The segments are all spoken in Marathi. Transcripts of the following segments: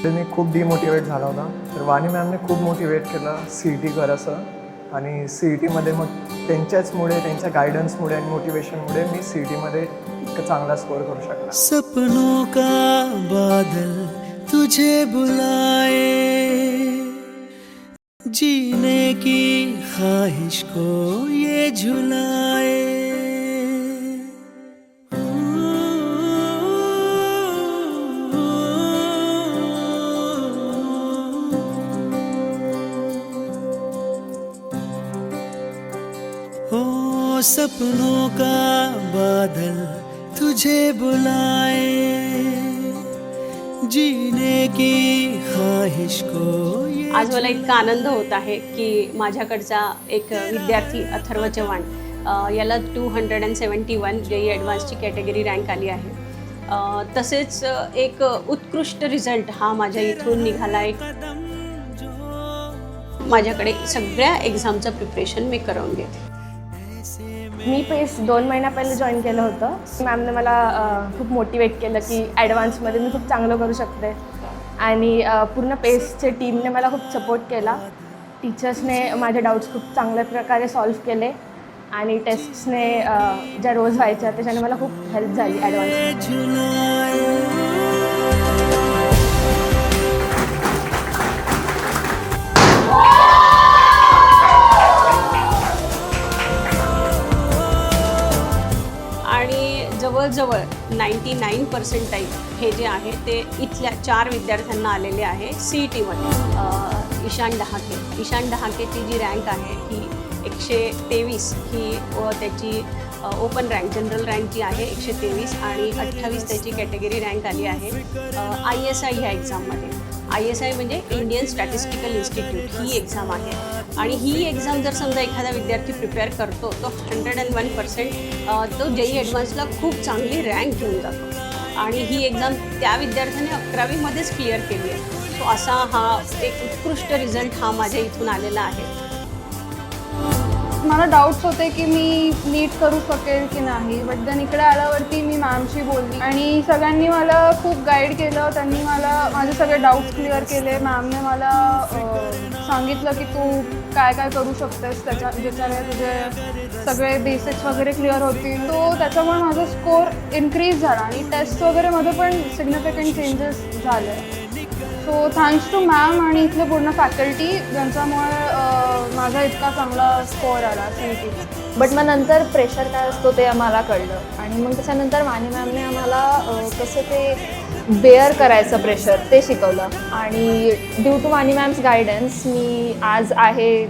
मी खूप डिमोटिवेट झाला होता, तर वाणी मॅमने खूप मोटिवेट केलं CET कर असं. आणि CETमध्ये मग त्यांच्याचमुळे, त्यांच्या गायडन्समुळे आणि मोटिवेशनमुळे मी CETमध्ये इतकं चांगला स्कोअर करू शकला. सपनों का बादल तुझे बुलाए, जीने की ख्वाहिश को ये झुलाए. ओ सपनों का बादल तुझे बुलाए, जीने की ख्वाहिश को. आज मला इतका आनंद होत आहे की माझ्याकडचा एक विद्यार्थी अथर्व चव्हाण याला 271 JEE ॲडव्हान्सची कॅटेगरी रँक आली आहे. तसेच एक उत्कृष्ट रिझल्ट हा माझ्या इथून निघाला आहे. माझ्याकडे सगळ्या एक्झामचं प्रिपरेशन मी करून घेते. मी पेस 2 महिन्या पहिले जॉईन केलं होतं. मॅमने मला खूप मोटिवेट केलं की ॲडव्हान्समध्ये मी खूप चांगलं करू शकते आणि पूर्ण पेसच्या टीमने मला खूप सपोर्ट केला. टीचर्सने माझे डाऊट्स खूप चांगल्या प्रकारे सॉल्व्ह केले आणि टेस्ट्सने ज्या रोज व्हायच्या त्याच्याने मला खूप हेल्प झाली ॲडव्हान्स. आणि जवळजवळ 99% हे जे आहे ते इथल्या 4 विद्यार्थ्यांना आलेले आहे CETमध्ये. ईशान डहाकेची जी रँक आहे ही 123 ही व त्याची ओपन रँक जनरल रँक जी आहे 123 आणि 28 त्याची कॅटेगरी रँक आली आहे ISI ह्या एक्झाममध्ये. ISI म्हणजे इंडियन स्टॅटिस्टिकल इन्स्टिट्यूट ही एक्झाम आहे. आणि ही एक्झाम जर समजा एखादा विद्यार्थी प्रिपेअर करतो तो 101% तो JEE ॲडव्हान्सला खूप चांगली रँक घेऊन जातो. आणि ही एक्झाम त्या विद्यार्थ्याने 11वीमध्येच क्लिअर केली आहे. सो असा हा एक उत्कृष्ट रिझल्ट हा माझ्या इथून आलेला आहे. मला डाऊट्स होते की मी नीट करू शकेल की नाही, बट देन इकडे आल्यावरती मी मॅमशी बोलली आणि सगळ्यांनी मला खूप गाईड केलं. त्यांनी मला माझे सगळे डाऊट्स क्लिअर केले. मॅमने मला सांगितलं की तू काय काय करू शकतेस ज्याच्याने तुझे सगळे बेसिक्स वगैरे क्लिअर होतील. तो त्याच्यामुळे माझा स्कोअर इन्क्रीज झाला आणि टेस्ट वगैरेमध्ये पण सिग्निफिकंट चेंजेस झाले. सो थँक्स टू मॅम आणि इथले पूर्ण फॅकल्टी ज्यांच्यामुळे माझा इतका चांगला स्कोअर आला CET. बट मग नंतर प्रेशर काय असतो ते आम्हाला कळलं आणि मग त्याच्यानंतर वाणी मॅमने आम्हाला कसं ते बेअर करायचं प्रेशर ते शिकवलं. आणि ड्यू टू वाणी मॅम्स गायडन्स मी आज आहे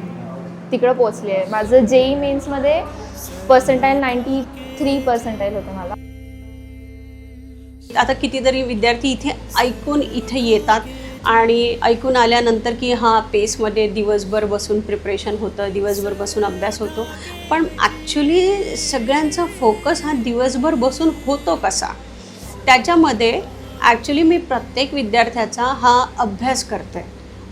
तिकडं पोचले आहे. माझं JEE मेन्समध्ये पर्सेंटाईल 93% होतं मला. आता कितीतरी विद्यार्थी इथे ऐकून इथे येतात आणि ऐकून आल्यानंतर की हां पेसमध्ये दिवसभर बसून प्रिपरेशन होतं, दिवसभर बसून अभ्यास होतो. पण ॲक्च्युली सगळ्यांचा फोकस हा दिवसभर बसून होतो कसा, त्याच्यामध्ये ॲक्च्युली मी प्रत्येक विद्यार्थ्याचा हा अभ्यास करते.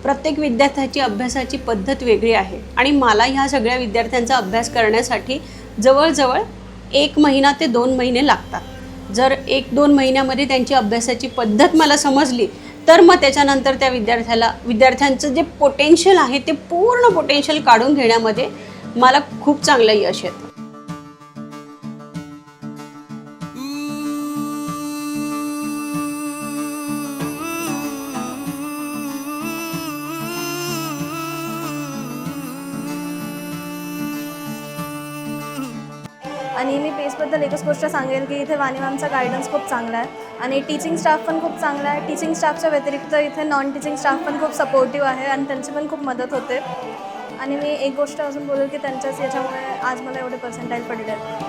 प्रत्येक विद्यार्थ्याची अभ्यासाची पद्धत वेगळी आहे आणि मला ह्या सगळ्या विद्यार्थ्यांचा अभ्यास करण्यासाठी जवळजवळ 1 महिना ते 2 महिने लागतात. जर 1-2 महिन्यामध्ये त्यांची अभ्यासाची पद्धत मला समजली तर मग त्याच्यानंतर त्या विद्यार्थ्यांचं जे पोटेन्शियल आहे ते पूर्ण पोटेन्शियल काढून घेण्यामध्ये मला खूप चांगलं यश येतं. आणि मी पेसबद्दल एकच गोष्ट सांगेल की इथे वाणी मॅमचा गायडन्स खूप चांगला आहे आणि टीचिंग स्टाफ पण खूप चांगला आहे. टीचिंग स्टाफच्या व्यतिरिक्त इथे नॉन टीचिंग स्टाफ पण खूप सपोर्टिव्ह आहे आणि त्यांची पण खूप मदत होते. आणि मी एक गोष्ट अजून बोलेल की त्यांच्याच याच्यामुळे आज मला एवढे पर्सेंटाईल पडले आहेत.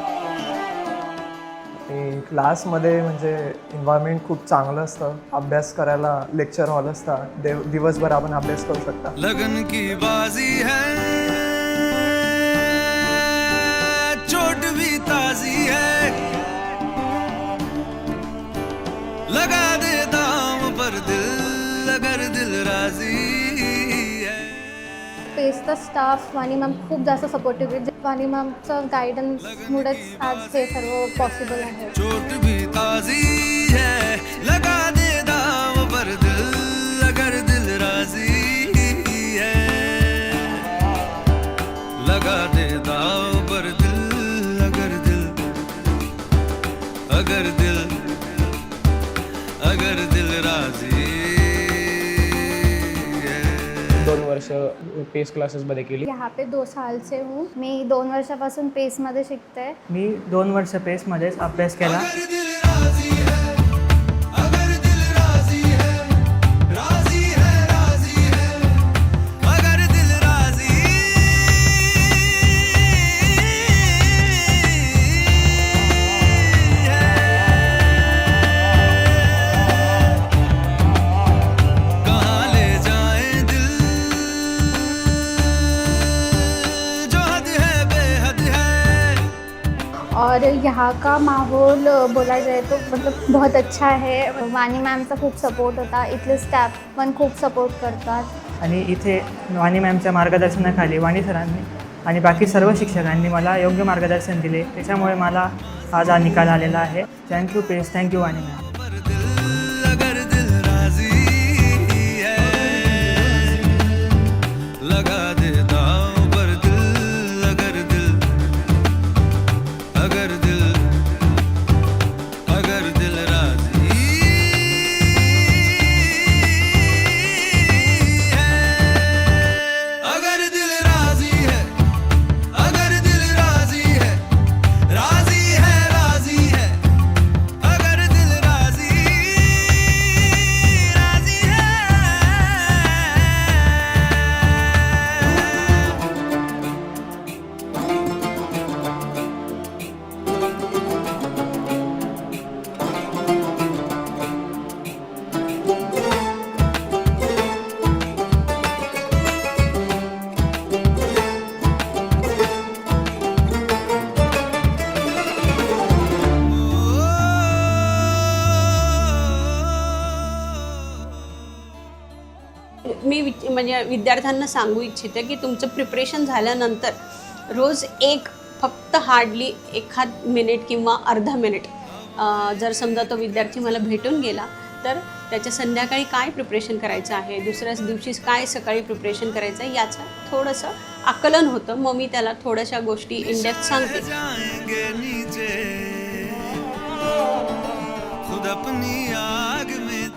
क्लासमध्ये म्हणजे एन्व्हायरमेंट खूप चांगलं असतं. अभ्यास करायला लेक्चर हॉल असतात. दिवसभर आपण अभ्यास करू शकता. लगन की बाजी है, चोट भी ताजी है, लगा दे दाम पर दिल अगर दिल राजी है. पेसचा स्टाफ वाणी मॅम खूप जास्त सपोर्टिव्ह आहे. वाणी मॅमचं गायडन्समुळेच आज हे सर्व पॉसिबल आहे. चोट भी ताजी है, लगा दे दाम पर दिल 2 वर्ष पेस क्लासेसमध्ये केली. यहाँ पे 2 साल से हूँ. मी 2 वर्षापासून पेसमध्ये शिकते. मी 2 वर्ष पेसमध्येच अभ्यास केला. अगर दिल राजी है, अगर दिल राजी है, राजी है, राजी है, अगर दिल राजी है, कहाँ ले जाए दिल, जो हद है बेहद है. और यहाँ का माहौल बोला जाए तो मतलब बहुत अच्छा है. वाणी मॅमचा खूप सपोर्ट होता. इथले स्टाफ पण खूप सपोर्ट करतात. आणि इथे वाणी मॅमच्या मार्गदर्शनाखाली वाणी सरांनी आणि बाकी सर्व शिक्षकांनी मला योग्य मार्गदर्शन दिले. त्याच्यामुळे मला आज हा निकाल आलेला आहे. थँक्यू पेस, थँक्यू वाणी मॅम. पर दिल अगर दिल राजी है, लगा दे दांव पर दिल अगर दिल, अगर दिल, अगर दिल राजी है, अगर दिल राजी है, अगर दिल राजी है, राजी है, राजी है, अगर दिल राजी राजी है. मी म्हणजे विद्यार्थ्यांना सांगू इच्छिते की तुमचं प्रिपरेशन झाल्यानंतर रोज फक्त हार्डली एखाद मिनिट किंवा अर्धा मिनिट जर समजा तो विद्यार्थी मला भेटून गेला तर त्याच्या संध्याकाळी काय प्रिपरेशन करायचं आहे, दुसऱ्या दिवशी काय सकाळी प्रिपरेशन करायचं आहे याचं थोडंसं आकलन होतं. मग मी त्याला थोड्याशा गोष्टी इनडेप्थ सांगते. जाएंगे नीचे खुद अपनी आग में,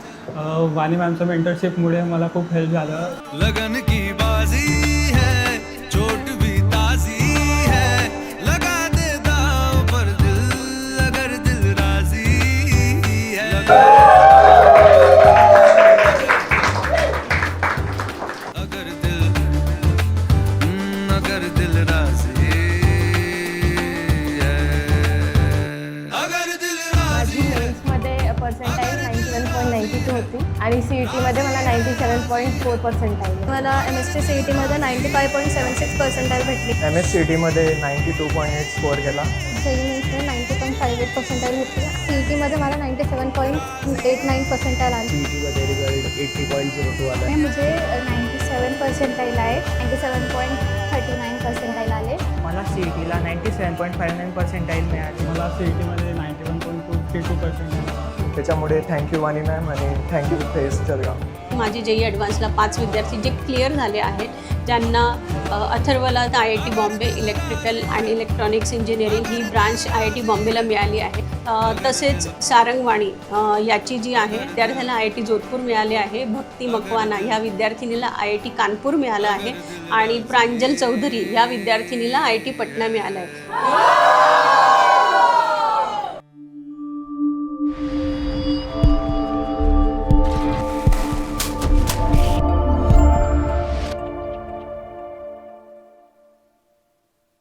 वाणी मॅमच्या मेंटरशिपमुळे मला खूप हेल्प झालं. लगन की बाजी है, चोट भी ताजी है, लगा दे दांव पर दिल अगर दिल राजी है, अगर दिल, अगर दिल राजी है, अगर दिल माझी राजी है. मेन्समध्ये पर्सेंटाईल 91.92 होती आणि CETमध्ये मला 97.4 पर्सेंटाईल. मला MSc CETमध्ये 95.76 पर्सेंटाईल भेटली. MSCETमध्ये 92.8 स्कोअर केला. जेईमध्ये 90.58 पर्सेंटाईल होती. CETमध्ये मला 97.89 पर्सेंटाईल आली. सीईटीमध्ये रिझल्ट 80.02 आला. आणि मुझे 97 पर्सेंटाईल आहे. 97.39 पर्सेंटाईल आले. मला CETला 97.59 पर्सेंटाईल मिळाली. मला CETमध्ये 91.232% त्याच्यामुळे थँक्यू वाणी मॅम आणि थँक्यू फेस जळगाव. माझे JEE ॲडव्हान्सला 5 विद्यार्थी जे क्लिअर झाले आहेत, ज्यांना अथर्वला IIT बॉम्बे इलेक्ट्रिकल आणि इलेक्ट्रॉनिक्स इंजिनिअरिंग ही ब्रांच IIT बॉम्बेला मिळाली आहे. तसेच सारंगवाणी याची जी आहे विद्यार्थ्याला IIT जोधपूर मिळाले आहे. भक्ती मकवाना ह्या विद्यार्थिनीला IIT कानपूर मिळालं आहे आणि प्रांजल चौधरी ह्या विद्यार्थिनीला IIT पटना मिळालं आहे.